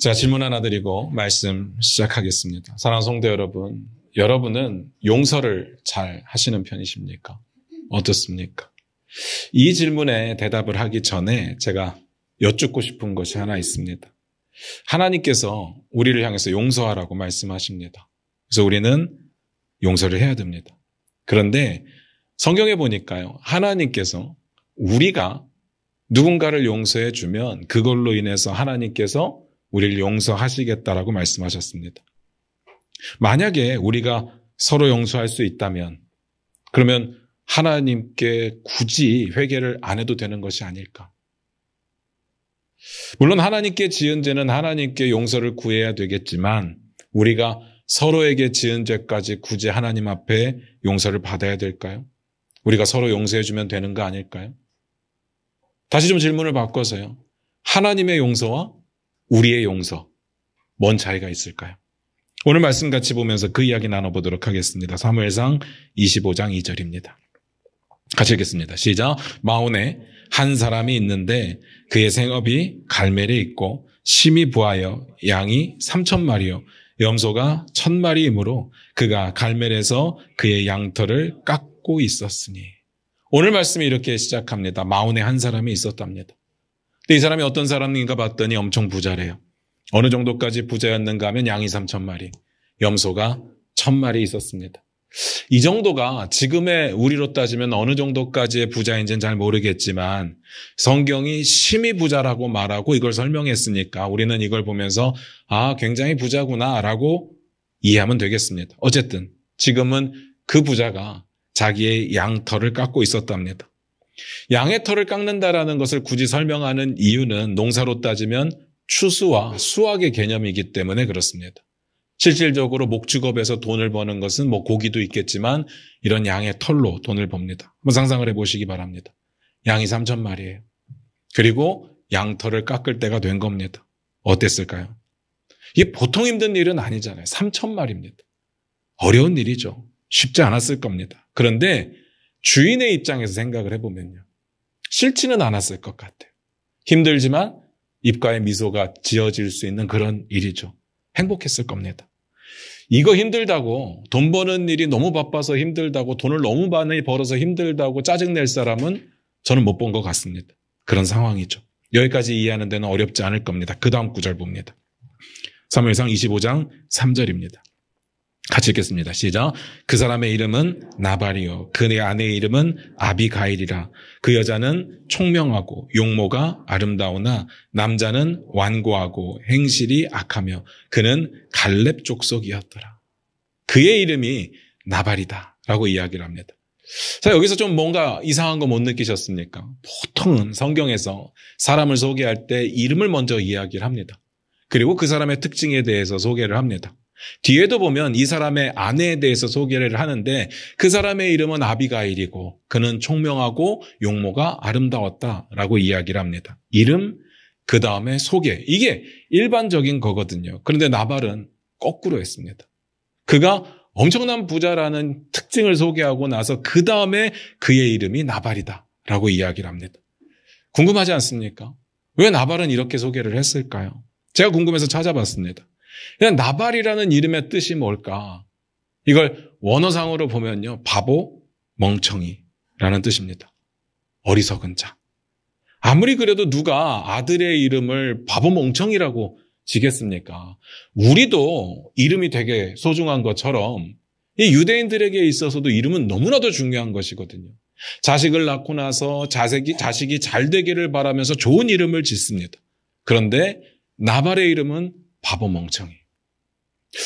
자, 질문 하나 드리고 말씀 시작하겠습니다. 사랑하는 성도 여러분, 여러분은 용서를 잘 하시는 편이십니까? 어떻습니까? 이 질문에 대답을 하기 전에 제가 여쭙고 싶은 것이 하나 있습니다. 하나님께서 우리를 향해서 용서하라고 말씀하십니다. 그래서 우리는 용서를 해야 됩니다. 그런데 성경에 보니까요, 하나님께서 우리가 누군가를 용서해 주면 그걸로 인해서 하나님께서 우리를 용서하시겠다라고 말씀하셨습니다. 만약에 우리가 서로 용서할 수 있다면 그러면 하나님께 굳이 회개를 안 해도 되는 것이 아닐까? 물론 하나님께 지은 죄는 하나님께 용서를 구해야 되겠지만 우리가 서로에게 지은 죄까지 굳이 하나님 앞에 용서를 받아야 될까요? 우리가 서로 용서해 주면 되는 거 아닐까요? 다시 좀 질문을 바꿔서요. 하나님의 용서와 우리의 용서, 뭔 차이가 있을까요? 오늘 말씀 같이 보면서 그 이야기 나눠보도록 하겠습니다. 사무엘상 25장 2절입니다. 같이 읽겠습니다. 시작. 마온에 한 사람이 있는데 그의 생업이 갈멜에 있고 심이 부하여 양이 3,000마리요 염소가 1,000마리이므로 그가 갈멜에서 그의 양털을 깎고 있었으니. 오늘 말씀이 이렇게 시작합니다. 마온에 한 사람이 있었답니다. 근데 이 사람이 어떤 사람인가 봤더니 엄청 부자래요. 어느 정도까지 부자였는가 하면 양이 3,000마리, 염소가 1,000마리 있었습니다. 이 정도가 지금의 우리로 따지면 어느 정도까지의 부자인지는 잘 모르겠지만 성경이 심히 부자라고 말하고 이걸 설명했으니까 우리는 이걸 보면서 아, 굉장히 부자구나라고 이해하면 되겠습니다. 어쨌든 지금은 그 부자가 자기의 양털을 깎고 있었답니다. 양의 털을 깎는다라는 것을 굳이 설명하는 이유는 농사로 따지면 추수와 수확의 개념이기 때문에 그렇습니다. 실질적으로 목축업에서 돈을 버는 것은 뭐 고기도 있겠지만 이런 양의 털로 돈을 법니다. 한번 상상을 해보시기 바랍니다. 양이 3,000마리예요. 그리고 양털을 깎을 때가 된 겁니다. 어땠을까요? 이게 보통 힘든 일은 아니잖아요. 3,000마리입니다. 어려운 일이죠. 쉽지 않았을 겁니다. 그런데 주인의 입장에서 생각을 해보면요. 싫지는 않았을 것 같아요. 힘들지만 입가에 미소가 지어질 수 있는 그런 일이죠. 행복했을 겁니다. 이거 힘들다고 돈 버는 일이 너무 바빠서 힘들다고 돈을 너무 많이 벌어서 힘들다고 짜증낼 사람은 저는 못 본 것 같습니다. 그런 상황이죠. 여기까지 이해하는 데는 어렵지 않을 겁니다. 그 다음 구절 봅니다. 사무엘상 25장 3절입니다. 같이 읽겠습니다. 시작. 그 사람의 이름은 나발이요 그의 아내의 이름은 아비가일이라. 그 여자는 총명하고 용모가 아름다우나 남자는 완고하고 행실이 악하며 그는 갈렙 족속이었더라. 그의 이름이 나발이다 라고 이야기를 합니다. 자, 여기서 좀 뭔가 이상한 거 못 느끼셨습니까? 보통은 성경에서 사람을 소개할 때 이름을 먼저 이야기를 합니다. 그리고 그 사람의 특징에 대해서 소개를 합니다. 뒤에도 보면 이 사람의 아내에 대해서 소개를 하는데 그 사람의 이름은 아비가일이고 그는 총명하고 용모가 아름다웠다라고 이야기를 합니다. 이름, 그 다음에 소개. 이게 일반적인 거거든요. 그런데 나발은 거꾸로 했습니다. 그가 엄청난 부자라는 특징을 소개하고 나서 그 다음에 그의 이름이 나발이다라고 이야기를 합니다. 궁금하지 않습니까? 왜 나발은 이렇게 소개를 했을까요? 제가 궁금해서 찾아봤습니다. 그냥 나발이라는 이름의 뜻이 뭘까? 이걸 원어상으로 보면요. 바보, 멍청이라는 뜻입니다. 어리석은 자. 아무리 그래도 누가 아들의 이름을 바보 멍청이라고 지겠습니까? 우리도 이름이 되게 소중한 것처럼 이 유대인들에게 있어서도 이름은 너무나도 중요한 것이거든요. 자식을 낳고 나서 자식이 잘 되기를 바라면서 좋은 이름을 짓습니다. 그런데 나발의 이름은 바보 멍청이.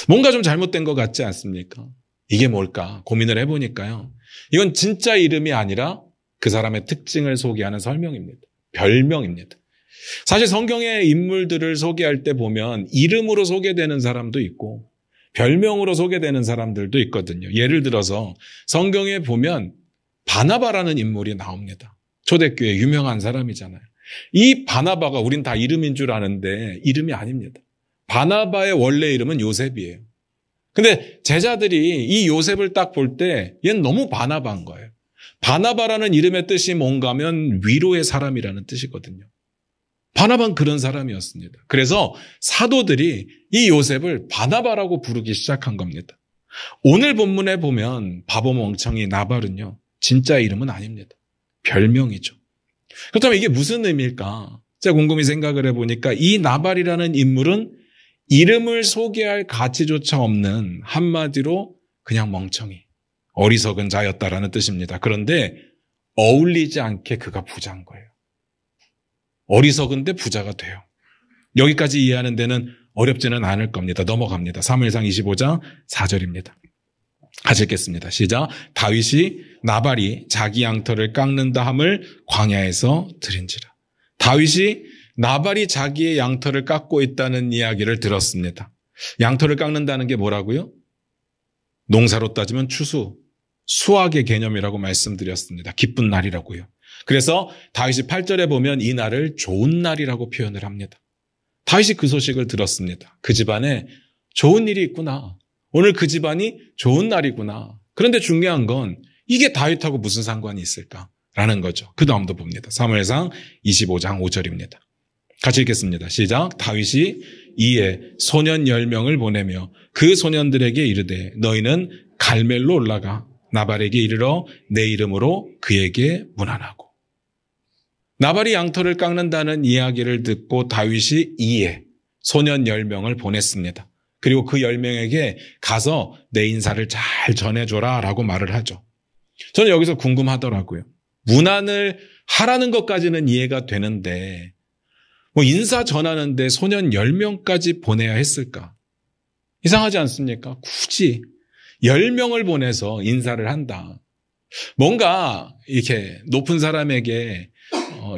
뭔가 좀 잘못된 것 같지 않습니까? 이게 뭘까 고민을 해보니까요. 이건 진짜 이름이 아니라 그 사람의 특징을 소개하는 설명입니다. 별명입니다. 사실 성경의 인물들을 소개할 때 보면 이름으로 소개되는 사람도 있고 별명으로 소개되는 사람들도 있거든요. 예를 들어서 성경에 보면 바나바라는 인물이 나옵니다. 초대교회 유명한 사람이잖아요. 이 바나바가 우린 다 이름인 줄 아는데 이름이 아닙니다. 바나바의 원래 이름은 요셉이에요. 근데 제자들이 이 요셉을 딱 볼 때 얘는 너무 바나바인 거예요. 바나바라는 이름의 뜻이 뭔가 하면 위로의 사람이라는 뜻이거든요. 바나바는 그런 사람이었습니다. 그래서 사도들이 이 요셉을 바나바라고 부르기 시작한 겁니다. 오늘 본문에 보면 바보 멍청이 나발은요, 진짜 이름은 아닙니다. 별명이죠. 그렇다면 이게 무슨 의미일까? 제가 곰곰이 생각을 해보니까 이 나발이라는 인물은 이름을 소개할 가치조차 없는, 한마디로 그냥 멍청이, 어리석은 자였다라는 뜻입니다. 그런데 어울리지 않게 그가 부자인 거예요. 어리석은데 부자가 돼요. 여기까지 이해하는 데는 어렵지는 않을 겁니다. 넘어갑니다. 사무엘상 25장 4절입니다. 같이 읽겠습니다. 시작. 다윗이 나발이 자기 양털을 깎는다 함을 광야에서 들은지라. 다윗이 나발이 자기의 양털을 깎고 있다는 이야기를 들었습니다. 양털을 깎는다는 게 뭐라고요? 농사로 따지면 추수, 수확의 개념이라고 말씀드렸습니다. 기쁜 날이라고요. 그래서 다윗이 8절에 보면 이 날을 좋은 날이라고 표현을 합니다. 다윗이 그 소식을 들었습니다. 그 집안에 좋은 일이 있구나. 오늘 그 집안이 좋은 날이구나. 그런데 중요한 건 이게 다윗하고 무슨 상관이 있을까라는 거죠. 그 다음도 봅니다. 사무엘상 25장 5절입니다. 같이 읽겠습니다. 시작. 다윗이 이에 소년 10명을 보내며 그 소년들에게 이르되 너희는 갈멜로 올라가 나발에게 이르러 내 이름으로 그에게 문안하고. 나발이 양털을 깎는다는 이야기를 듣고 다윗이 이에 소년 10명을 보냈습니다. 그리고 그 10명에게 가서 내 인사를 잘 전해줘라 라고 말을 하죠. 저는 여기서 궁금하더라고요. 문안을 하라는 것까지는 이해가 되는데 인사 전하는데 소년 10명까지 보내야 했을까? 이상하지 않습니까? 굳이 10명을 보내서 인사를 한다. 뭔가 이렇게 높은 사람에게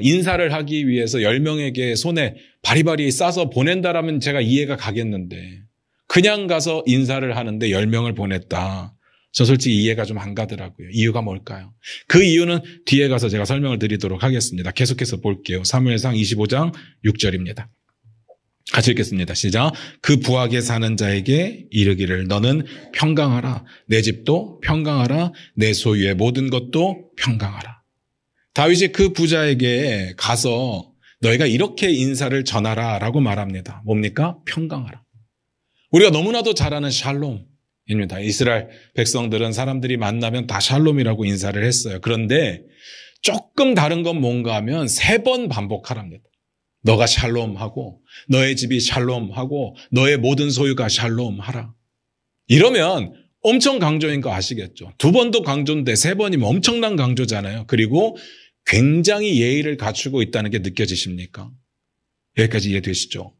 인사를 하기 위해서 10명에게 손에 바리바리 싸서 보낸다라면 제가 이해가 가겠는데 그냥 가서 인사를 하는데 10명을 보냈다. 저 솔직히 이해가 좀 안 가더라고요. 이유가 뭘까요? 그 이유는 뒤에 가서 제가 설명을 드리도록 하겠습니다. 계속해서 볼게요. 사무엘상 25장 6절입니다. 같이 읽겠습니다. 시작. 그 부하게 사는 자에게 이르기를 너는 평강하라. 내 집도 평강하라. 내 소유의 모든 것도 평강하라. 다윗이 그 부자에게 가서 너희가 이렇게 인사를 전하라 라고 말합니다. 뭡니까? 평강하라. 우리가 너무나도 잘 아는 샬롬입니다. 이스라엘 백성들은 사람들이 만나면 다 샬롬이라고 인사를 했어요. 그런데 조금 다른 건 뭔가 하면 3번 반복하랍니다. 너가 샬롬하고 너의 집이 샬롬하고 너의 모든 소유가 샬롬하라. 이러면 엄청 강조인 거 아시겠죠? 2번도 강조인데 3번이면 엄청난 강조잖아요. 그리고 굉장히 예의를 갖추고 있다는 게 느껴지십니까? 여기까지 이해되시죠?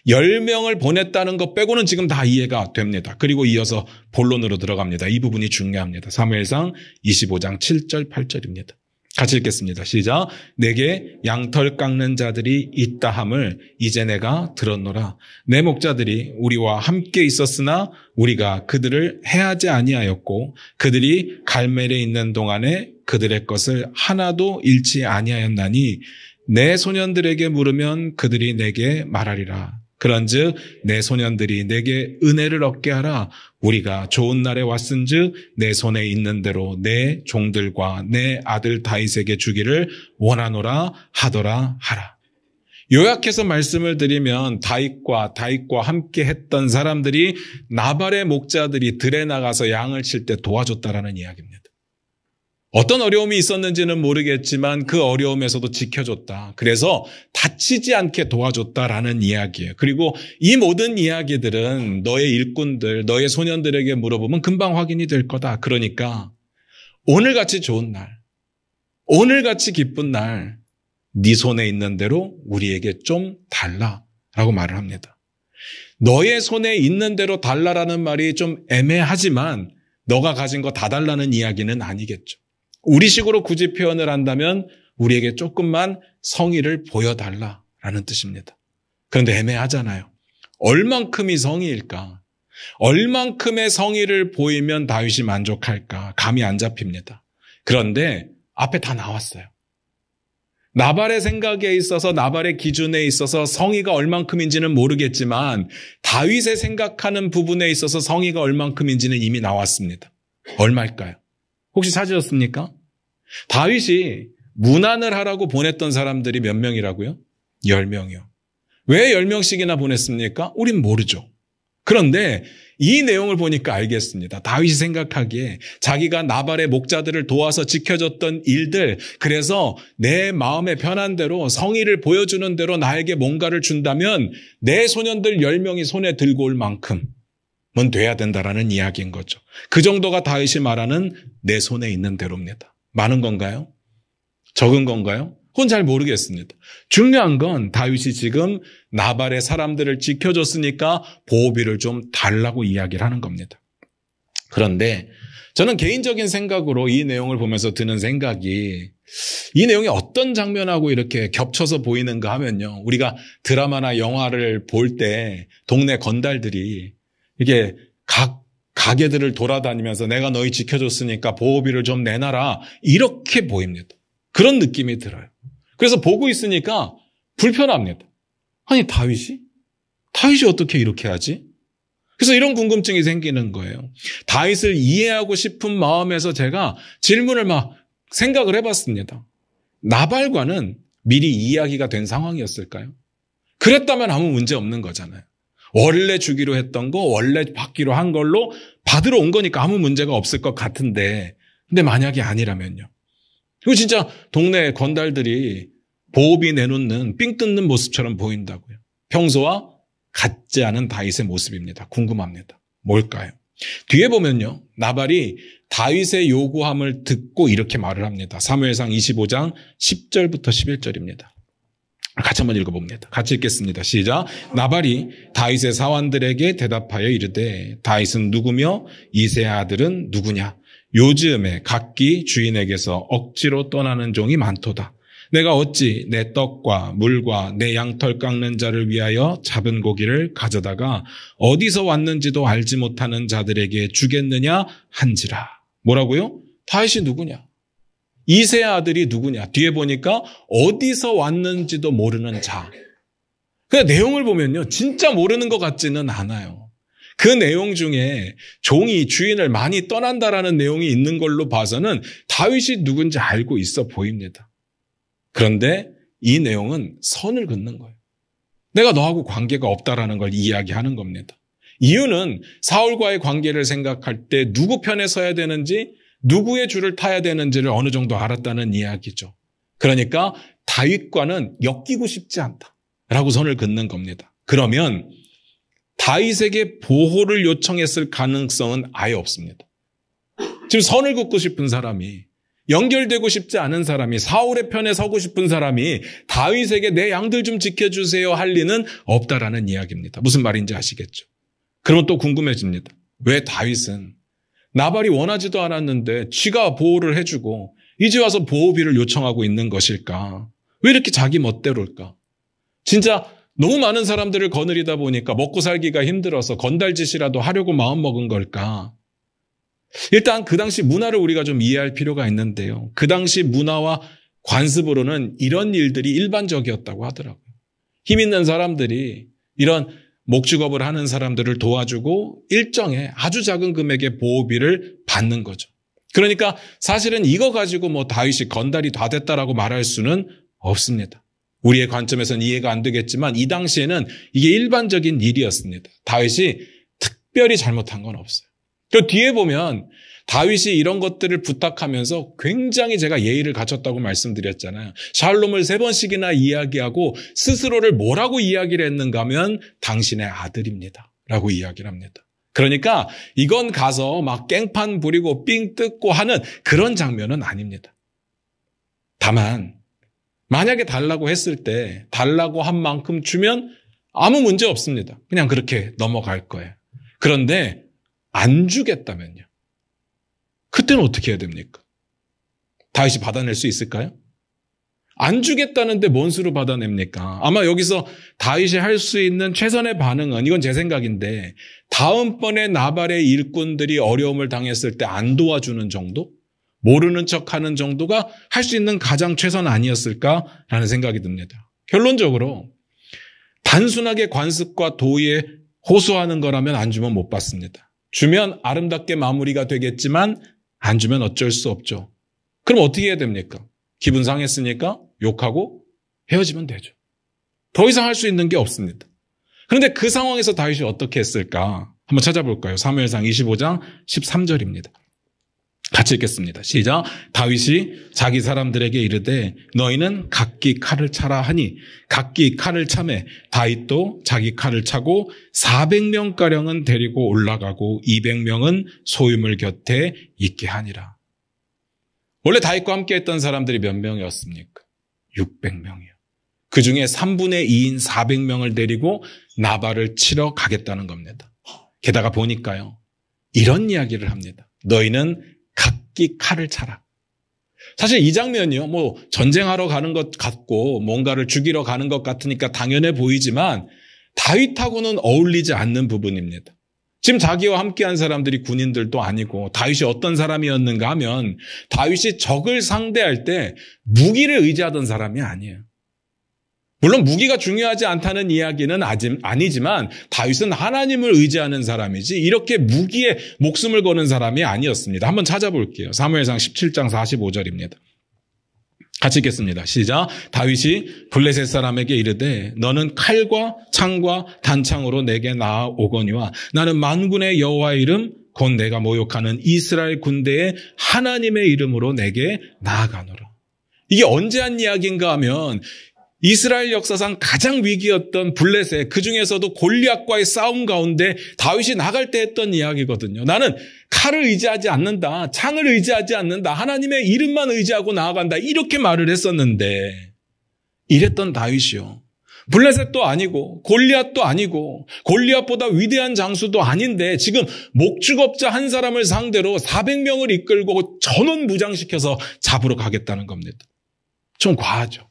10명을 보냈다는 것 빼고는 지금 다 이해가 됩니다. 그리고 이어서 본론으로 들어갑니다. 이 부분이 중요합니다. 사무엘상 25장 7절 8절입니다. 같이 읽겠습니다. 시작. 내게 양털 깎는 자들이 있다 함을 이제 내가 들었노라. 내 목자들이 우리와 함께 있었으나 우리가 그들을 해하지 아니하였고 그들이 갈멜에 있는 동안에 그들의 것을 하나도 잃지 아니하였나니 내 소년들에게 물으면 그들이 내게 말하리라. 그런즉 내 소년들이 내게 은혜를 얻게 하라. 우리가 좋은 날에 왔은즉 내 손에 있는 대로 내 종들과 내 아들 다윗에게 주기를 원하노라 하더라 하라. 요약해서 말씀을 드리면 다윗과 함께 했던 사람들이 나발의 목자들이 들에 나가서 양을 칠 때 도와줬다라는 이야기입니다. 어떤 어려움이 있었는지는 모르겠지만 그 어려움에서도 지켜줬다. 그래서 다치지 않게 도와줬다라는 이야기예요. 그리고 이 모든 이야기들은 너의 일꾼들, 너의 소년들에게 물어보면 금방 확인이 될 거다. 그러니까 오늘같이 좋은 날, 오늘같이 기쁜 날, 네 손에 있는 대로 우리에게 좀 달라라고 말을 합니다. 너의 손에 있는 대로 달라라는 말이 좀 애매하지만 너가 가진 거 다 달라는 이야기는 아니겠죠. 우리식으로 굳이 표현을 한다면 우리에게 조금만 성의를 보여달라라는 뜻입니다. 그런데 애매하잖아요. 얼만큼이 성의일까? 얼만큼의 성의를 보이면 다윗이 만족할까? 감이 안 잡힙니다. 그런데 앞에 다 나왔어요. 나발의 생각에 있어서 나발의 기준에 있어서 성의가 얼만큼인지는 모르겠지만 다윗의 생각하는 부분에 있어서 성의가 얼만큼인지는 이미 나왔습니다. 얼마일까요? 혹시 찾으셨습니까? 다윗이 문안을 하라고 보냈던 사람들이 몇 명이라고요? 10명이요. 왜 10명씩이나 보냈습니까? 우린 모르죠. 그런데 이 내용을 보니까 알겠습니다. 다윗이 생각하기에 자기가 나발의 목자들을 도와서 지켜줬던 일들, 그래서 내 마음에 편한 대로 성의를 보여주는 대로 나에게 뭔가를 준다면 내 소년들 10명이 손에 들고 올 만큼은 돼야 된다라는 이야기인 거죠. 그 정도가 다윗이 말하는 내 손에 있는 대로입니다. 많은 건가요? 적은 건가요? 그건 잘 모르겠습니다. 중요한 건 다윗이 지금 나발의 사람들을 지켜줬으니까 보호비를 좀 달라고 이야기를 하는 겁니다. 그런데 저는 개인적인 생각으로 이 내용을 보면서 드는 생각이, 이 내용이 어떤 장면하고 이렇게 겹쳐서 보이는가 하면요. 우리가 드라마나 영화를 볼 때 동네 건달들이 이게 각 가게들을 돌아다니면서 내가 너희 지켜줬으니까 보호비를 좀 내놔라, 이렇게 보입니다. 그런 느낌이 들어요. 그래서 보고 있으니까 불편합니다. 아니, 다윗이 어떻게 이렇게 하지? 그래서 이런 궁금증이 생기는 거예요. 다윗을 이해하고 싶은 마음에서 제가 질문을 막 생각을 해봤습니다. 나발과는 미리 이야기가 된 상황이었을까요? 그랬다면 아무 문제 없는 거잖아요. 원래 주기로 했던 거, 원래 받기로 한 걸로 받으러 온 거니까 아무 문제가 없을 것 같은데, 근데 만약에 아니라면요. 이거 진짜 동네 건달들이 보호비 내놓는 삥 뜯는 모습처럼 보인다고요. 평소와 같지 않은 다윗의 모습입니다. 궁금합니다. 뭘까요? 뒤에 보면요, 나발이 다윗의 요구함을 듣고 이렇게 말을 합니다. 사무엘상 25장 10절부터 11절입니다. 같이 한번 읽어봅니다. 같이 읽겠습니다. 시작. 나발이 다윗의 사환들에게 대답하여 이르되 다윗은 누구며 이새의 아들은 누구냐? 요즘에 각기 주인에게서 억지로 떠나는 종이 많도다. 내가 어찌 내 떡과 물과 내 양털 깎는 자를 위하여 잡은 고기를 가져다가 어디서 왔는지도 알지 못하는 자들에게 주겠느냐 한지라. 뭐라고요? 다윗이 누구냐? 이새의 아들이 누구냐? 뒤에 보니까 어디서 왔는지도 모르는 자. 그 내용을 보면요, 진짜 모르는 것 같지는 않아요. 그 내용 중에 종이 주인을 많이 떠난다라는 내용이 있는 걸로 봐서는 다윗이 누군지 알고 있어 보입니다. 그런데 이 내용은 선을 긋는 거예요. 내가 너하고 관계가 없다라는 걸 이야기하는 겁니다. 이유는 사울과의 관계를 생각할 때 누구 편에 서야 되는지, 누구의 줄을 타야 되는지를 어느 정도 알았다는 이야기죠. 그러니까 다윗과는 엮이고 싶지 않다라고 선을 긋는 겁니다. 그러면 다윗에게 보호를 요청했을 가능성은 아예 없습니다. 지금 선을 긋고 싶은 사람이, 연결되고 싶지 않은 사람이, 사울의 편에 서고 싶은 사람이 다윗에게 내 양들 좀 지켜주세요 할 리는 없다라는 이야기입니다. 무슨 말인지 아시겠죠? 그러면 또 궁금해집니다. 왜 다윗은 나발이 원하지도 않았는데 지가 보호를 해주고 이제 와서 보호비를 요청하고 있는 것일까? 왜 이렇게 자기 멋대로일까? 진짜 너무 많은 사람들을 거느리다 보니까 먹고 살기가 힘들어서 건달짓이라도 하려고 마음먹은 걸까? 일단 그 당시 문화를 우리가 좀 이해할 필요가 있는데요. 그 당시 문화와 관습으로는 이런 일들이 일반적이었다고 하더라고요. 힘 있는 사람들이 이런 목축업을 하는 사람들을 도와주고 일정의 아주 작은 금액의 보호비를 받는 거죠. 그러니까 사실은 이거 가지고 뭐 다윗이 건달이 다 됐다라고 말할 수는 없습니다. 우리의 관점에서는 이해가 안 되겠지만 이 당시에는 이게 일반적인 일이었습니다. 다윗이 특별히 잘못한 건 없어요. 그 뒤에 보면 다윗이 이런 것들을 부탁하면서 굉장히 제가 예의를 갖췄다고 말씀드렸잖아요. 샬롬을 3번씩이나 이야기하고 스스로를 뭐라고 이야기를 했는가 하면 당신의 아들입니다 라고 이야기를 합니다. 그러니까 이건 가서 막 깽판 부리고 삥 뜯고 하는 그런 장면은 아닙니다. 다만 만약에 달라고 했을 때 달라고 한 만큼 주면 아무 문제 없습니다. 그냥 그렇게 넘어갈 거예요. 그런데 안 주겠다면요. 그때는 어떻게 해야 됩니까? 다윗이 받아낼 수 있을까요? 안 주겠다는데 뭔 수로 받아냅니까? 아마 여기서 다윗이 할 수 있는 최선의 반응은, 이건 제 생각인데, 다음번에 나발의 일꾼들이 어려움을 당했을 때 안 도와주는 정도? 모르는 척하는 정도가 할 수 있는 가장 최선 아니었을까라는 생각이 듭니다. 결론적으로 단순하게 관습과 도의에 호소하는 거라면 안 주면 못 받습니다. 주면 아름답게 마무리가 되겠지만 안 주면 어쩔 수 없죠. 그럼 어떻게 해야 됩니까? 기분 상했으니까 욕하고 헤어지면 되죠. 더 이상 할 수 있는 게 없습니다. 그런데 그 상황에서 다윗이 어떻게 했을까? 한번 찾아볼까요? 사무엘상 25장 13절입니다. 같이 읽겠습니다. 시작. 다윗이 자기 사람들에게 이르되 너희는 각기 칼을 차라 하니 각기 칼을 차매 다윗도 자기 칼을 차고 400명가량은 데리고 올라가고 200명은 소유물 곁에 있게 하니라. 원래 다윗과 함께 했던 사람들이 몇 명이었습니까? 600명이요. 그 중에 3분의 2인 400명을 데리고 나발을 치러 가겠다는 겁니다. 게다가 보니까요. 이런 이야기를 합니다. 너희는 각기 칼을 차라. 사실 이 장면이요. 전쟁하러 가는 것 같고 뭔가를 죽이러 가는 것 같으니까 당연해 보이지만 다윗하고는 어울리지 않는 부분입니다. 지금 자기와 함께한 사람들이 군인들도 아니고 다윗이 어떤 사람이었는가 하면 다윗이 적을 상대할 때 무기를 의지하던 사람이 아니에요. 물론 무기가 중요하지 않다는 이야기는 아니지만 다윗은 하나님을 의지하는 사람이지 이렇게 무기에 목숨을 거는 사람이 아니었습니다. 한번 찾아볼게요. 사무엘상 17장 45절입니다. 같이 읽겠습니다. 시작. 다윗이 블레셋 사람에게 이르되 너는 칼과 창과 단창으로 내게 나아오거니와 나는 만군의 여호와의 이름 곧 내가 모욕하는 이스라엘 군대의 하나님의 이름으로 내게 나아가노라. 이게 언제 한 이야기인가 하면 이스라엘 역사상 가장 위기였던 블레셋, 그중에서도 골리앗과의 싸움 가운데 다윗이 나갈 때 했던 이야기거든요. 나는 칼을 의지하지 않는다. 창을 의지하지 않는다. 하나님의 이름만 의지하고 나아간다. 이렇게 말을 했었는데 이랬던 다윗이요. 블레셋도 아니고 골리앗도 아니고 골리앗보다 위대한 장수도 아닌데 지금 목축업자 한 사람을 상대로 400명을 이끌고 전원 무장시켜서 잡으러 가겠다는 겁니다. 좀 과하죠.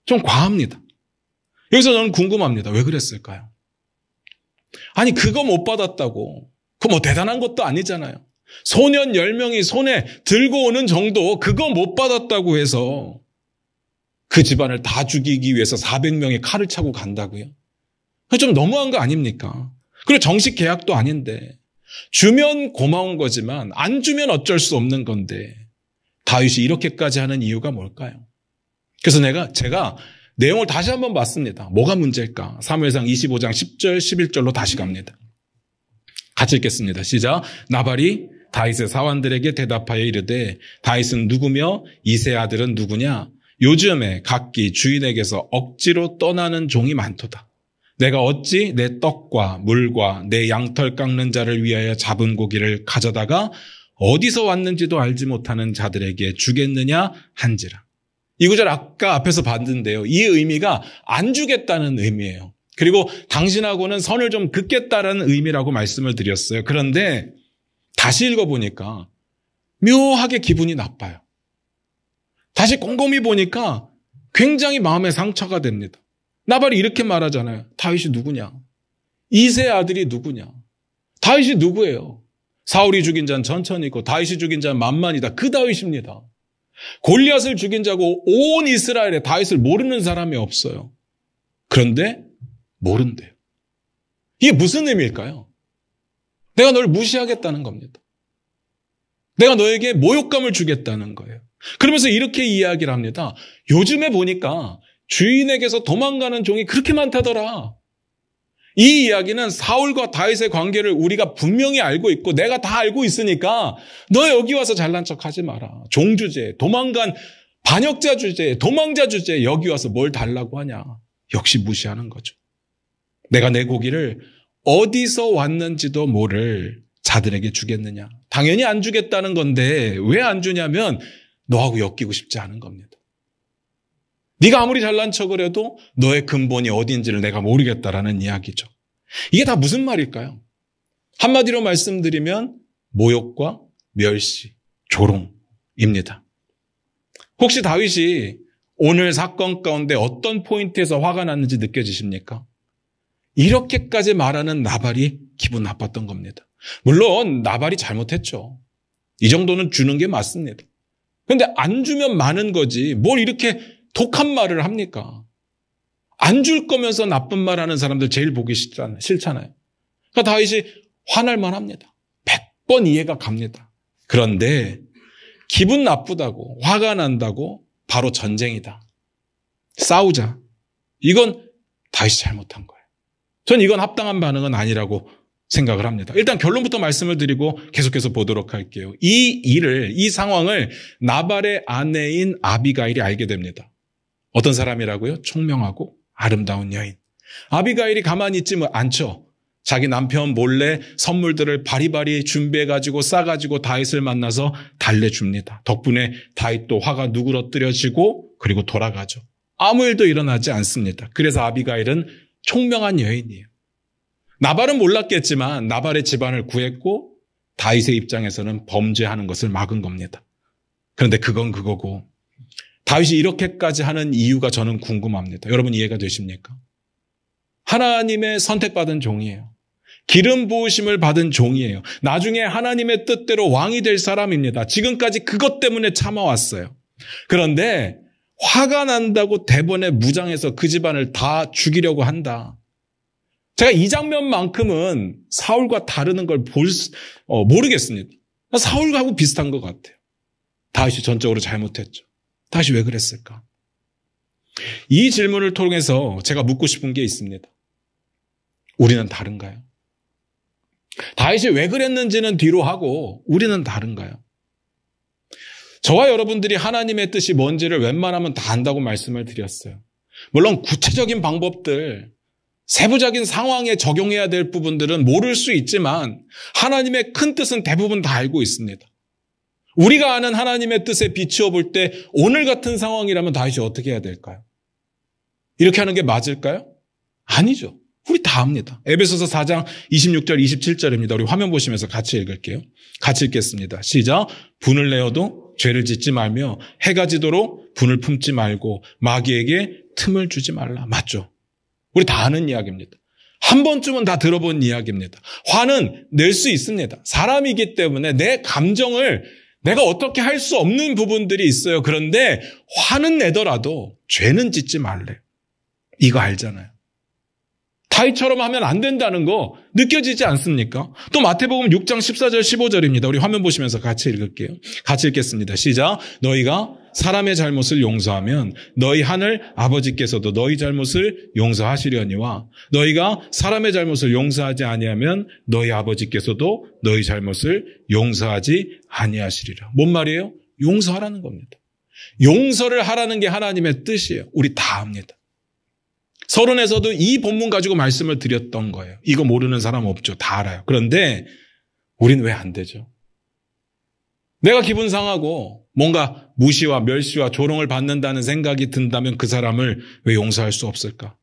좀 과합니다. 여기서 저는 궁금합니다. 왜 그랬을까요? 아니 그거 못 받았다고. 그거 대단한 것도 아니잖아요. 소년 10명이 손에 들고 오는 정도 그거 못 받았다고 해서 그 집안을 다 죽이기 위해서 400명이 칼을 차고 간다고요? 좀 너무한 거 아닙니까? 그리고 정식 계약도 아닌데 주면 고마운 거지만 안 주면 어쩔 수 없는 건데 다윗이 이렇게까지 하는 이유가 뭘까요? 그래서 제가 내용을 다시 한번 봤습니다. 뭐가 문제일까? 사무엘상 25장 10절, 11절로 다시 갑니다. 같이 읽겠습니다. 시작. 나발이 다윗의 사환들에게 대답하여 이르되 다윗은 누구며 이새의 아들은 누구냐? 요즘에 각기 주인에게서 억지로 떠나는 종이 많도다. 내가 어찌 내 떡과 물과 내 양털 깎는 자를 위하여 잡은 고기를 가져다가 어디서 왔는지도 알지 못하는 자들에게 주겠느냐 한지라. 이 구절 아까 앞에서 봤는데요. 이 의미가 안 주겠다는 의미예요. 그리고 당신하고는 선을 좀 긋겠다는 의미라고 말씀을 드렸어요. 그런데 다시 읽어보니까 묘하게 기분이 나빠요. 다시 꼼꼼히 보니까 굉장히 마음에 상처가 됩니다. 나발이 이렇게 말하잖아요. 다윗이 누구냐? 이새의 아들이 누구냐? 다윗이 누구예요? 사울이 죽인 자는 천천히고 다윗이 죽인 자는 만만이다. 그 다윗입니다. 골리앗을 죽인 자고 온 이스라엘에 다윗을 모르는 사람이 없어요. 그런데 모른대요. 이게 무슨 의미일까요? 내가 널 무시하겠다는 겁니다. 내가 너에게 모욕감을 주겠다는 거예요. 그러면서 이렇게 이야기를 합니다. 요즘에 보니까 주인에게서 도망가는 종이 그렇게 많다더라. 이 이야기는 사울과 다윗의 관계를 우리가 분명히 알고 있고 내가 다 알고 있으니까 너 여기 와서 잘난 척하지 마라. 종 주제, 도망간 반역자 주제, 도망자 주제 여기 와서 뭘 달라고 하냐. 역시 무시하는 거죠. 내가 내 고기를 어디서 왔는지도 모를 자들에게 주겠느냐. 당연히 안 주겠다는 건데 왜 안 주냐면 너하고 엮이고 싶지 않은 겁니다. 네가 아무리 잘난 척을 해도 너의 근본이 어딘지를 내가 모르겠다라는 이야기죠. 이게 다 무슨 말일까요? 한마디로 말씀드리면 모욕과 멸시, 조롱입니다. 혹시 다윗이 오늘 사건 가운데 어떤 포인트에서 화가 났는지 느껴지십니까? 이렇게까지 말하는 나발이 기분 나빴던 겁니다. 물론 나발이 잘못했죠. 이 정도는 주는 게 맞습니다. 그런데 안 주면 많은 거지 뭘 이렇게 독한 말을 합니까? 안 줄 거면서 나쁜 말 하는 사람들 제일 보기 싫잖아요. 그러니까 다윗이 화날 만합니다. 100번 이해가 갑니다. 그런데 기분 나쁘다고 화가 난다고 바로 전쟁이다. 싸우자. 이건 다윗이 잘못한 거예요. 전 이건 합당한 반응은 아니라고 생각을 합니다. 일단 결론부터 말씀을 드리고 계속해서 보도록 할게요. 이 상황을 나발의 아내인 아비가일이 알게 됩니다. 어떤 사람이라고요? 총명하고 아름다운 여인. 아비가일이 가만히 있지 않죠. 자기 남편 몰래 선물들을 바리바리 준비해가지고 싸가지고 다윗을 만나서 달래줍니다. 덕분에 다윗도 화가 누그러뜨려지고 그리고 돌아가죠. 아무 일도 일어나지 않습니다. 그래서 아비가일은 총명한 여인이에요. 나발은 몰랐겠지만 나발의 집안을 구했고 다윗의 입장에서는 범죄하는 것을 막은 겁니다. 그런데 그건 그거고 다윗이 이렇게까지 하는 이유가 저는 궁금합니다. 여러분 이해가 되십니까? 하나님의 선택받은 종이에요. 기름 부으심을 받은 종이에요. 나중에 하나님의 뜻대로 왕이 될 사람입니다. 지금까지 그것 때문에 참아왔어요. 그런데 화가 난다고 대번에 무장해서 그 집안을 다 죽이려고 한다. 제가 이 장면만큼은 사울과 다르는 걸 모르겠습니다. 사울하고 비슷한 것 같아요. 다윗이 전적으로 잘못했죠. 다윗이 왜 그랬을까? 이 질문을 통해서 제가 묻고 싶은 게 있습니다. 우리는 다른가요? 다윗이 왜 그랬는지는 뒤로 하고 우리는 다른가요? 저와 여러분들이 하나님의 뜻이 뭔지를 웬만하면 다 안다고 말씀을 드렸어요. 물론 구체적인 방법들, 세부적인 상황에 적용해야 될 부분들은 모를 수 있지만 하나님의 큰 뜻은 대부분 다 알고 있습니다. 우리가 아는 하나님의 뜻에 비추어 볼 때 오늘 같은 상황이라면 다윗이 어떻게 해야 될까요? 이렇게 하는 게 맞을까요? 아니죠. 우리 다 압니다. 에베소서 4장 26절 27절입니다. 우리 화면 보시면서 같이 읽을게요. 같이 읽겠습니다. 시작. 분을 내어도 죄를 짓지 말며 해가 지도록 분을 품지 말고 마귀에게 틈을 주지 말라. 맞죠? 우리 다 아는 이야기입니다. 한 번쯤은 다 들어본 이야기입니다. 화는 낼 수 있습니다. 사람이기 때문에 내 감정을 내가 어떻게 할 수 없는 부분들이 있어요. 그런데 화는 내더라도 죄는 짓지 말래. 이거 알잖아요. 다윗처럼 하면 안 된다는 거 느껴지지 않습니까? 또 마태복음 6장 14절 15절입니다. 우리 화면 보시면서 같이 읽을게요. 같이 읽겠습니다. 시작. 너희가 사람의 잘못을 용서하면 너희 하늘 아버지께서도 너희 잘못을 용서하시려니와 너희가 사람의 잘못을 용서하지 아니하면 너희 아버지께서도 너희 잘못을 용서하지 아니하시리라. 뭔 말이에요? 용서하라는 겁니다. 용서를 하라는 게 하나님의 뜻이에요. 우리 다 압니다. 서론에서도 이 본문 가지고 말씀을 드렸던 거예요. 이거 모르는 사람 없죠. 다 알아요. 그런데 우린 왜 안 되죠? 내가 기분 상하고 뭔가 무시와 멸시와 조롱을 받는다는 생각이 든다면 그 사람을 왜 용서할 수 없을까?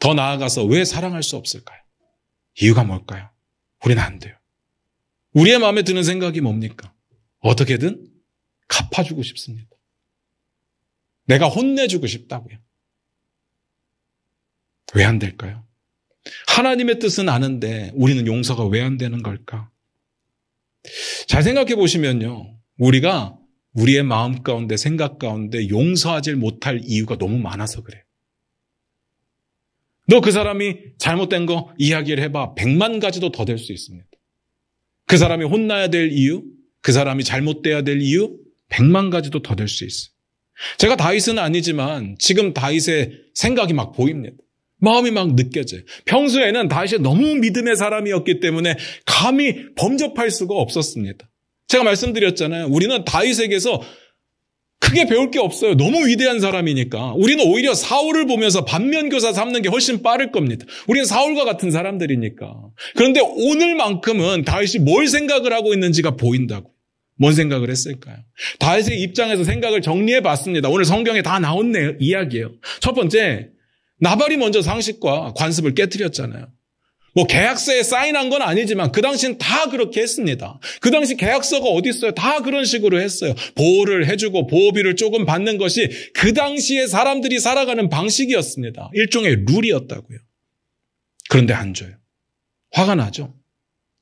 더 나아가서 왜 사랑할 수 없을까요? 이유가 뭘까요? 우린 안 돼요. 우리의 마음에 드는 생각이 뭡니까? 어떻게든 갚아주고 싶습니다. 내가 혼내주고 싶다고요. 왜 안 될까요? 하나님의 뜻은 아는데 우리는 용서가 왜 안 되는 걸까? 잘 생각해 보시면요. 우리가 우리의 마음 가운데 생각 가운데 용서하지 못할 이유가 너무 많아서 그래요. 너 그 사람이 잘못된 거 이야기를 해봐. 100만 가지도 더 될 수 있습니다. 그 사람이 혼나야 될 이유, 그 사람이 잘못돼야 될 이유 100만 가지도 더 될 수 있어요. 제가 다윗은 아니지만 지금 다윗의 생각이 막 보입니다. 마음이 막 느껴져요. 평소에는 다윗이 너무 믿음의 사람이었기 때문에 감히 범접할 수가 없었습니다. 제가 말씀드렸잖아요. 우리는 다윗에게서 크게 배울 게 없어요. 너무 위대한 사람이니까. 우리는 오히려 사울을 보면서 반면교사 삼는 게 훨씬 빠를 겁니다. 우리는 사울과 같은 사람들이니까. 그런데 오늘만큼은 다윗이 뭘 생각을 하고 있는지가 보인다고. 뭔 생각을 했을까요? 다윗의 입장에서 생각을 정리해 봤습니다. 오늘 성경에 다 나온 이야기예요. 첫 번째, 나발이 먼저 상식과 관습을 깨트렸잖아요. 뭐 계약서에 사인한 건 아니지만 그 당시는 다 그렇게 했습니다. 그 당시 계약서가 어디 있어요? 다 그런 식으로 했어요. 보호를 해주고 보호비를 조금 받는 것이 그 당시에 사람들이 살아가는 방식이었습니다. 일종의 룰이었다고요. 그런데 안 줘요. 화가 나죠?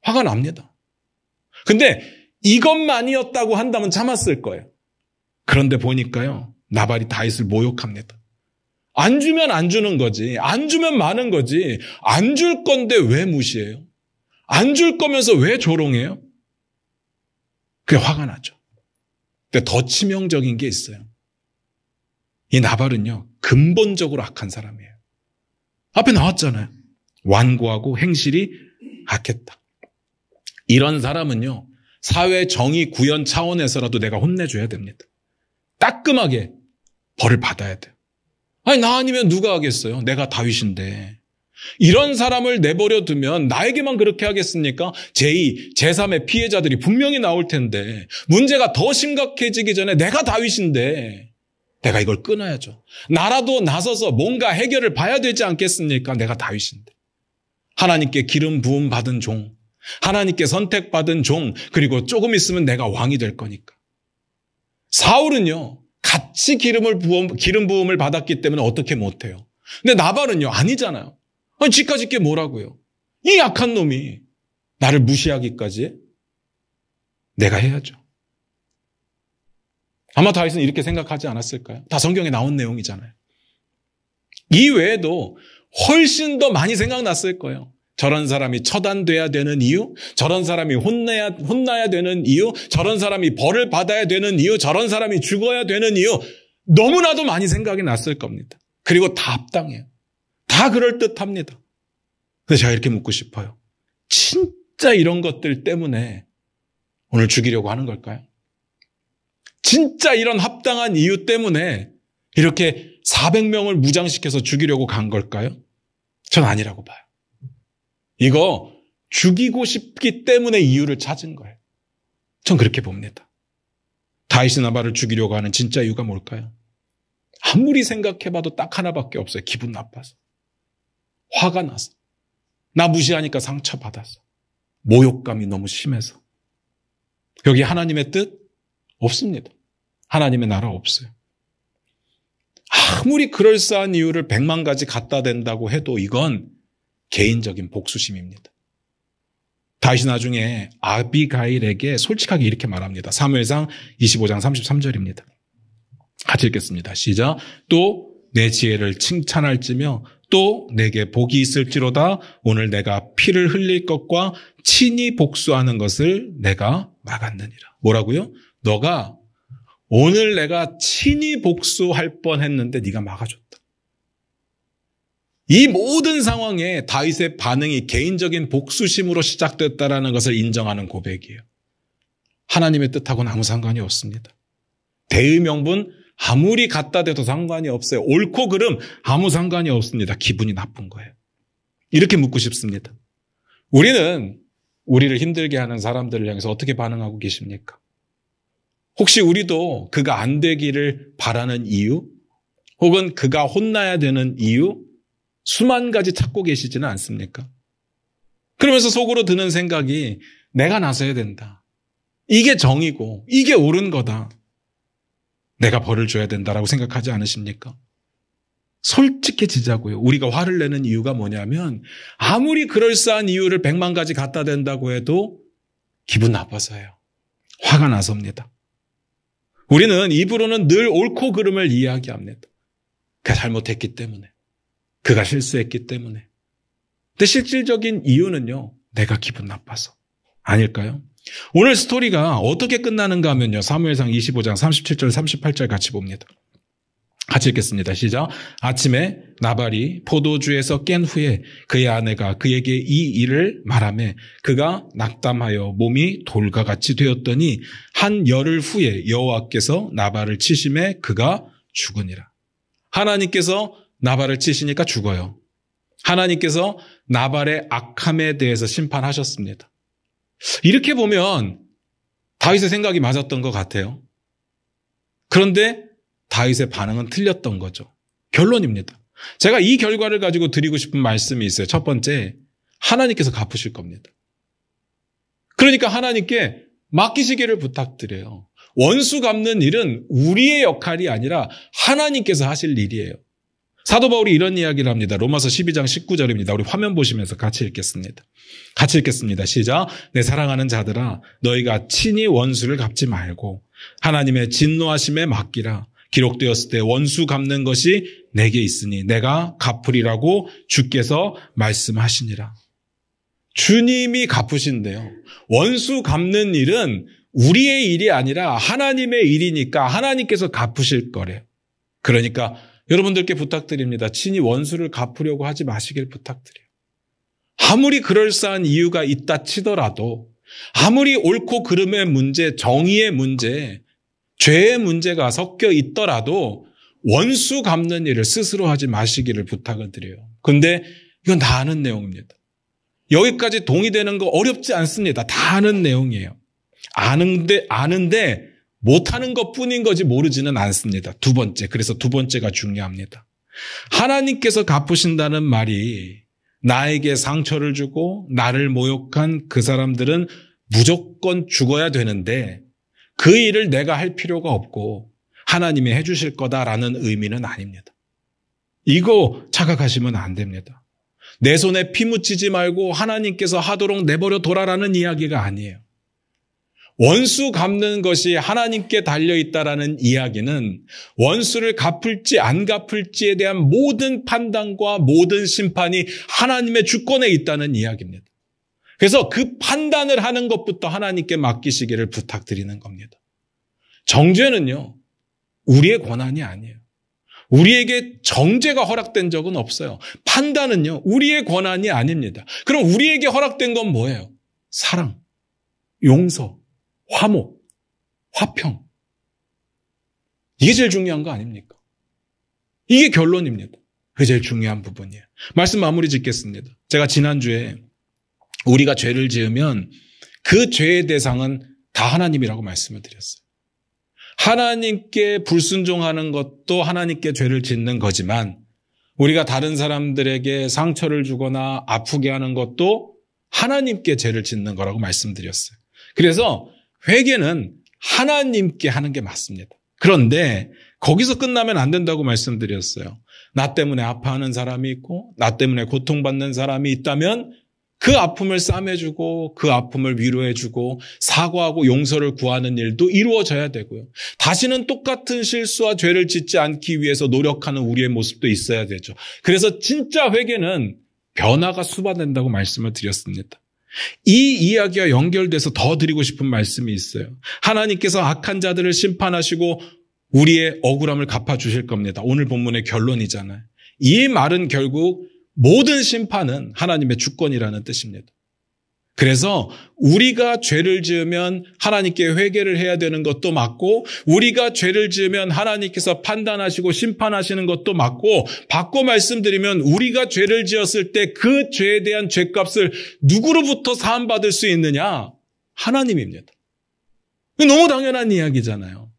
화가 납니다. 근데 이것만이었다고 한다면 참았을 거예요. 그런데 보니까요. 나발이 다윗을 모욕합니다. 안 주면 안 주는 거지. 안 주면 많은 거지. 안 줄 건데 왜 무시해요? 안 줄 거면서 왜 조롱해요? 그게 화가 나죠. 근데 더 치명적인 게 있어요. 이 나발은요. 근본적으로 악한 사람이에요. 앞에 나왔잖아요. 완고하고 행실이 악했다. 이런 사람은요, 사회 정의 구현 차원에서라도 내가 혼내줘야 됩니다. 따끔하게 벌을 받아야 돼요. 아니, 나 아니면 누가 하겠어요? 내가 다윗인데. 이런 사람을 내버려 두면 나에게만 그렇게 하겠습니까? 제2, 제3의 피해자들이 분명히 나올 텐데, 문제가 더 심각해지기 전에 내가 다윗인데 내가 이걸 끊어야죠. 나라도 나서서 뭔가 해결을 봐야 되지 않겠습니까? 내가 다윗인데. 하나님께 기름 부음 받은 종, 하나님께 선택받은 종, 그리고 조금 있으면 내가 왕이 될 거니까. 사울은요, 같이 기름 부음을 받았기 때문에 어떻게 못해요. 근데 나발은요, 아니잖아요. 아니, 지까짓 게 뭐라고요. 이 약한 놈이 나를 무시하기까지 내가 해야죠. 아마 다윗은 이렇게 생각하지 않았을까요? 다 성경에 나온 내용이잖아요. 이 외에도 훨씬 더 많이 생각났을 거예요. 저런 사람이 처단돼야 되는 이유, 저런 사람이 혼나야 되는 이유, 저런 사람이 벌을 받아야 되는 이유, 저런 사람이 죽어야 되는 이유, 너무나도 많이 생각이 났을 겁니다. 그리고 다 합당해요. 다 그럴듯합니다. 그래서 제가 이렇게 묻고 싶어요. 진짜 이런 것들 때문에 오늘 죽이려고 하는 걸까요? 진짜 이런 합당한 이유 때문에 이렇게 400명을 무장시켜서 죽이려고 간 걸까요? 전 아니라고 봐요. 이거 죽이고 싶기 때문에 이유를 찾은 거예요. 전 그렇게 봅니다. 다윗이 나발을 죽이려고 하는 진짜 이유가 뭘까요? 아무리 생각해봐도 딱 하나밖에 없어요. 기분 나빠서. 화가 나서. 나 무시하니까 상처받아서. 모욕감이 너무 심해서. 여기 하나님의 뜻 없습니다. 하나님의 나라 없어요. 아무리 그럴싸한 이유를 100만 가지 갖다 댄다고 해도 이건 개인적인 복수심입니다. 다윗이 나중에 아비가일에게 솔직하게 이렇게 말합니다. 사무엘상 25장 33절입니다. 같이 읽겠습니다. 시작. 또 내 지혜를 칭찬할지며 또 내게 복이 있을지로다. 오늘 내가 피를 흘릴 것과 친히 복수하는 것을 내가 막았느니라. 뭐라고요? 너가 오늘 내가 친히 복수할 뻔했는데 네가 막아줬다. 이 모든 상황에 다윗의 반응이 개인적인 복수심으로 시작됐다라는 것을 인정하는 고백이에요. 하나님의 뜻하고는 아무 상관이 없습니다. 대의 명분 아무리 갖다 대도 상관이 없어요. 옳고 그름 아무 상관이 없습니다. 기분이 나쁜 거예요. 이렇게 묻고 싶습니다. 우리는 우리를 힘들게 하는 사람들을 향해서 어떻게 반응하고 계십니까? 혹시 우리도 그가 안 되기를 바라는 이유, 혹은 그가 혼나야 되는 이유, 수만 가지 찾고 계시지는 않습니까? 그러면서 속으로 드는 생각이 내가 나서야 된다. 이게 정이고 이게 옳은 거다. 내가 벌을 줘야 된다라고 생각하지 않으십니까? 솔직해지자고요. 우리가 화를 내는 이유가 뭐냐면 아무리 그럴싸한 이유를 100만 가지 갖다 댄다고 해도 기분 나빠서예요. 화가 나서입니다. 우리는 입으로는 늘 옳고 그름을 이야기합니다. 그가 잘못했기 때문에. 그가 실수했기 때문에. 근데 실질적인 이유는요. 내가 기분 나빠서. 아닐까요? 오늘 스토리가 어떻게 끝나는가 하면요. 사무엘상 25장 37절 38절 같이 봅니다. 같이 읽겠습니다. 시작. 아침에 나발이 포도주에서 깬 후에 그의 아내가 그에게 이 일을 말하매 그가 낙담하여 몸이 돌과 같이 되었더니 한 열흘 후에 여호와께서 나발을 치심에 그가 죽으니라. 하나님께서 나발을 치시니까 죽어요. 하나님께서 나발의 악함에 대해서 심판하셨습니다. 이렇게 보면 다윗의 생각이 맞았던 것 같아요. 그런데 다윗의 반응은 틀렸던 거죠. 결론입니다. 제가 이 결과를 가지고 드리고 싶은 말씀이 있어요. 첫 번째, 하나님께서 갚으실 겁니다. 그러니까 하나님께 맡기시기를 부탁드려요. 원수 갚는 일은 우리의 역할이 아니라 하나님께서 하실 일이에요. 사도 바울이 이런 이야기를 합니다. 로마서 12장 19절입니다. 우리 화면 보시면서 같이 읽겠습니다. 같이 읽겠습니다. 시작. 내 사랑하는 자들아 너희가 친히 원수를 갚지 말고 하나님의 진노하심에 맡기라. 기록되었을 때 원수 갚는 것이 내게 있으니 내가 갚으리라고 주께서 말씀하시니라. 주님이 갚으신대요. 원수 갚는 일은 우리의 일이 아니라 하나님의 일이니까 하나님께서 갚으실 거래요. 그러니까 여러분들께 부탁드립니다. 친히 원수를 갚으려고 하지 마시길 부탁드려요. 아무리 그럴싸한 이유가 있다 치더라도, 아무리 옳고 그름의 문제, 정의의 문제, 죄의 문제가 섞여 있더라도 원수 갚는 일을 스스로 하지 마시기를 부탁을 드려요. 근데 이건 다 아는 내용입니다. 여기까지 동의되는 거 어렵지 않습니다. 다 아는 내용이에요. 아는데 못하는 것뿐인 거지 모르지는 않습니다. 두 번째, 그래서 두 번째가 중요합니다. 하나님께서 갚으신다는 말이 나에게 상처를 주고 나를 모욕한 그 사람들은 무조건 죽어야 되는데 그 일을 내가 할 필요가 없고 하나님이 해주실 거다라는 의미는 아닙니다. 이거 착각하시면 안 됩니다. 내 손에 피 묻히지 말고 하나님께서 하도록 내버려 둬라라는 이야기가 아니에요. 원수 갚는 것이 하나님께 달려있다라는 이야기는 원수를 갚을지 안 갚을지에 대한 모든 판단과 모든 심판이 하나님의 주권에 있다는 이야기입니다. 그래서 그 판단을 하는 것부터 하나님께 맡기시기를 부탁드리는 겁니다. 정죄는요, 우리의 권한이 아니에요. 우리에게 정죄가 허락된 적은 없어요. 판단은요, 우리의 권한이 아닙니다. 그럼 우리에게 허락된 건 뭐예요? 사랑, 용서, 화목, 화평. 이게 제일 중요한 거 아닙니까? 이게 결론입니다. 그게 제일 중요한 부분이에요. 말씀 마무리 짓겠습니다. 제가 지난주에 우리가 죄를 지으면 그 죄의 대상은 다 하나님이라고 말씀을 드렸어요. 하나님께 불순종하는 것도 하나님께 죄를 짓는 거지만 우리가 다른 사람들에게 상처를 주거나 아프게 하는 것도 하나님께 죄를 짓는 거라고 말씀드렸어요. 그래서 회개는 하나님께 하는 게 맞습니다. 그런데 거기서 끝나면 안 된다고 말씀드렸어요. 나 때문에 아파하는 사람이 있고 나 때문에 고통받는 사람이 있다면 그 아픔을 싸매주고 그 아픔을 위로해주고 사과하고 용서를 구하는 일도 이루어져야 되고요. 다시는 똑같은 실수와 죄를 짓지 않기 위해서 노력하는 우리의 모습도 있어야 되죠. 그래서 진짜 회개는 변화가 수반된다고 말씀을 드렸습니다. 이 이야기와 연결돼서 더 드리고 싶은 말씀이 있어요. 하나님께서 악한 자들을 심판하시고 우리의 억울함을 갚아주실 겁니다. 오늘 본문의 결론이잖아요. 이 말은 결국 모든 심판은 하나님의 주권이라는 뜻입니다. 그래서 우리가 죄를 지으면 하나님께 회개를 해야 되는 것도 맞고 우리가 죄를 지으면 하나님께서 판단하시고 심판하시는 것도 맞고 바꿔 말씀드리면 우리가 죄를 지었을 때 그 죄에 대한 죄값을 누구로부터 사함받을 수 있느냐? 하나님입니다. 너무 당연한 이야기잖아요.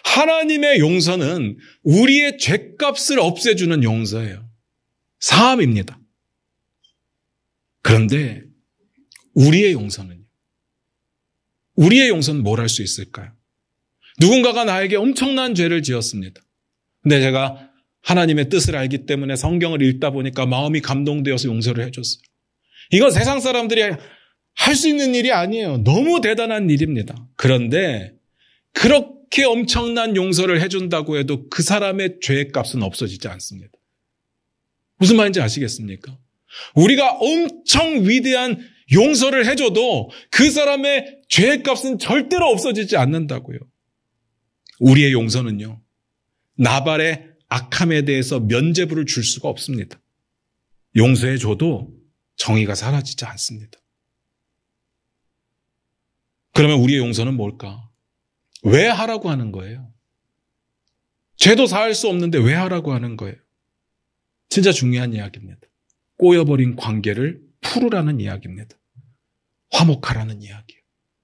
하나님의 용서는 우리의 죄값을 없애주는 용서예요. 사함입니다. 그런데 우리의 용서는요? 우리의 용서는 뭘 할 수 있을까요? 누군가가 나에게 엄청난 죄를 지었습니다. 근데 제가 하나님의 뜻을 알기 때문에 성경을 읽다 보니까 마음이 감동되어서 용서를 해줬어요. 이건 세상 사람들이 할 수 있는 일이 아니에요. 너무 대단한 일입니다. 그런데 그렇게 엄청난 용서를 해준다고 해도 그 사람의 죄의 값은 없어지지 않습니다. 무슨 말인지 아시겠습니까? 우리가 엄청 위대한 용서를 해줘도 그 사람의 죄의 값은 절대로 없어지지 않는다고요. 우리의 용서는요, 나발의 악함에 대해서 면죄부를 줄 수가 없습니다. 용서해줘도 정의가 사라지지 않습니다. 그러면 우리의 용서는 뭘까? 왜 하라고 하는 거예요? 죄도 사할 수 없는데 왜 하라고 하는 거예요? 진짜 중요한 이야기입니다. 꼬여버린 관계를 풀으라는 이야기입니다. 화목하라는 이야기예요.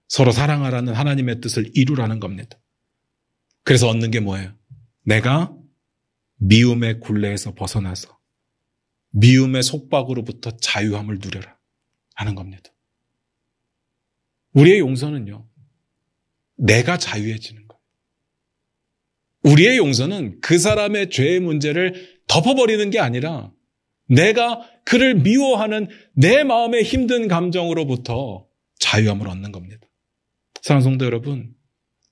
서로 사랑하라는 하나님의 뜻을 이루라는 겁니다. 그래서 얻는 게 뭐예요? 내가 미움의 굴레에서 벗어나서 미움의 속박으로부터 자유함을 누려라 하는 겁니다. 우리의 용서는요, 내가 자유해지는 거예요. 우리의 용서는 그 사람의 죄의 문제를 덮어버리는 게 아니라 내가 그를 미워하는 내 마음의 힘든 감정으로부터 자유함을 얻는 겁니다. 사랑하는 성도 여러분,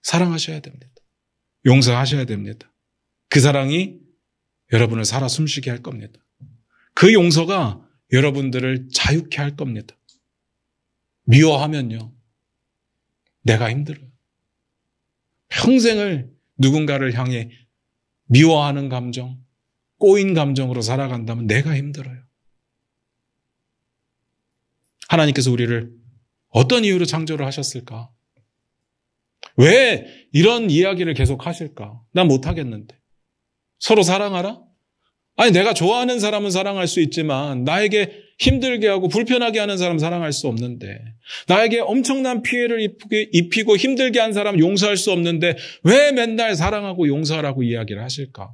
사랑하셔야 됩니다. 용서하셔야 됩니다. 그 사랑이 여러분을 살아 숨쉬게 할 겁니다. 그 용서가 여러분들을 자유케 할 겁니다. 미워하면요, 내가 힘들어요. 평생을 누군가를 향해 미워하는 감정, 꼬인 감정으로 살아간다면 내가 힘들어요. 하나님께서 우리를 어떤 이유로 창조를 하셨을까? 왜 이런 이야기를 계속 하실까? 난 못하겠는데. 서로 사랑하라? 아니, 내가 좋아하는 사람은 사랑할 수 있지만 나에게 힘들게 하고 불편하게 하는 사람 사랑할 수 없는데, 나에게 엄청난 피해를 입히고 힘들게 한 사람 용서할 수 없는데 왜 맨날 사랑하고 용서하라고 이야기를 하실까?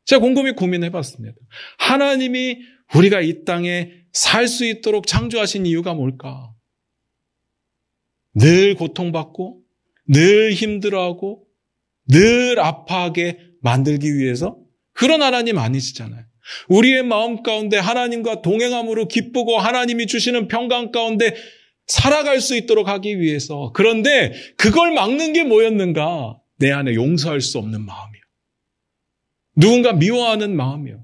제가 곰곰이 고민해봤습니다. 하나님이 우리가 이 땅에 살 수 있도록 창조하신 이유가 뭘까? 늘 고통받고 늘 힘들어하고 늘 아파하게 만들기 위해서? 그런 하나님 아니시잖아요. 우리의 마음 가운데 하나님과 동행함으로 기쁘고 하나님이 주시는 평강 가운데 살아갈 수 있도록 하기 위해서. 그런데 그걸 막는 게 뭐였는가? 내 안에 용서할 수 없는 마음이요. 누군가 미워하는 마음이요.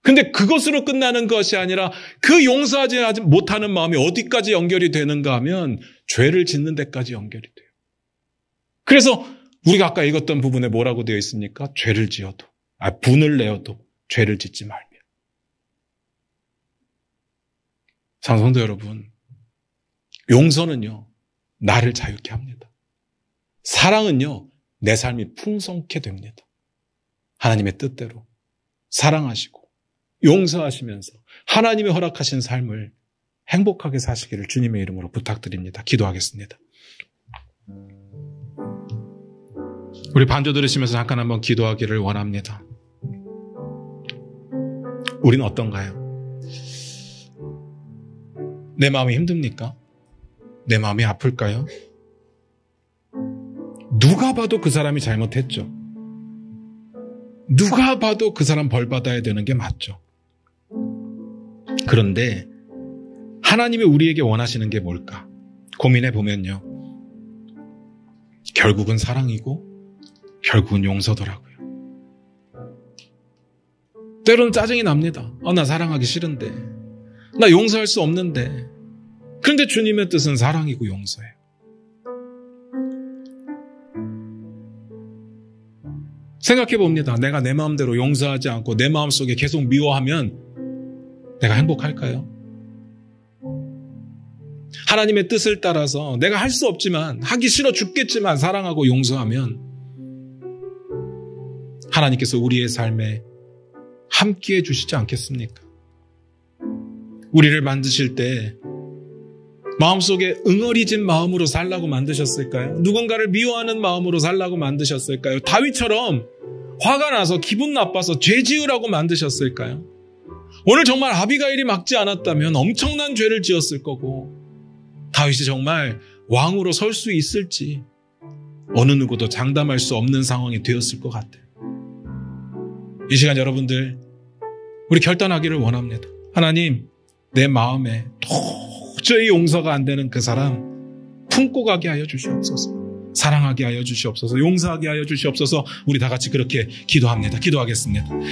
근데 그것으로 끝나는 것이 아니라 그 용서하지 못하는 마음이 어디까지 연결이 되는가 하면 죄를 짓는 데까지 연결이 돼요. 그래서 우리가 아까 읽었던 부분에 뭐라고 되어 있습니까? 죄를 지어도, 분을 내어도 죄를 짓지 말며. 사랑하는 성도 여러분, 용서는요, 나를 자유케 합니다. 사랑은요, 내 삶이 풍성케 됩니다. 하나님의 뜻대로 사랑하시고 용서하시면서 하나님이 허락하신 삶을 행복하게 사시기를 주님의 이름으로 부탁드립니다. 기도하겠습니다. 우리 반주 들으시면서 잠깐 한번 기도하기를 원합니다. 우리는 어떤가요? 내 마음이 힘듭니까? 내 마음이 아플까요? 누가 봐도 그 사람이 잘못했죠. 누가 봐도 그 사람 벌 받아야 되는 게 맞죠. 그런데 하나님이 우리에게 원하시는 게 뭘까? 고민해 보면요. 결국은 사랑이고 결국은 용서더라고요. 때로는 짜증이 납니다. 나 사랑하기 싫은데. 나 용서할 수 없는데. 그런데 주님의 뜻은 사랑이고 용서예요. 생각해 봅니다. 내가 내 마음대로 용서하지 않고 내 마음속에 계속 미워하면 내가 행복할까요? 하나님의 뜻을 따라서 내가 할 수 없지만, 하기 싫어 죽겠지만 사랑하고 용서하면 하나님께서 우리의 삶에 함께해 주시지 않겠습니까? 우리를 만드실 때 마음속에 응어리진 마음으로 살라고 만드셨을까요? 누군가를 미워하는 마음으로 살라고 만드셨을까요? 다윗처럼 화가 나서 기분 나빠서 죄 지으라고 만드셨을까요? 오늘 정말 아비가일이 막지 않았다면 엄청난 죄를 지었을 거고, 다윗이 정말 왕으로 설 수 있을지 어느 누구도 장담할 수 없는 상황이 되었을 것 같아요. 이 시간 여러분들, 우리 결단하기를 원합니다. 하나님, 내 마음에 도저히 용서가 안 되는 그 사람 품고 가게 하여 주시옵소서. 사랑하게 하여 주시옵소서. 용서하게 하여 주시옵소서. 우리 다 같이 그렇게 기도합니다. 기도하겠습니다.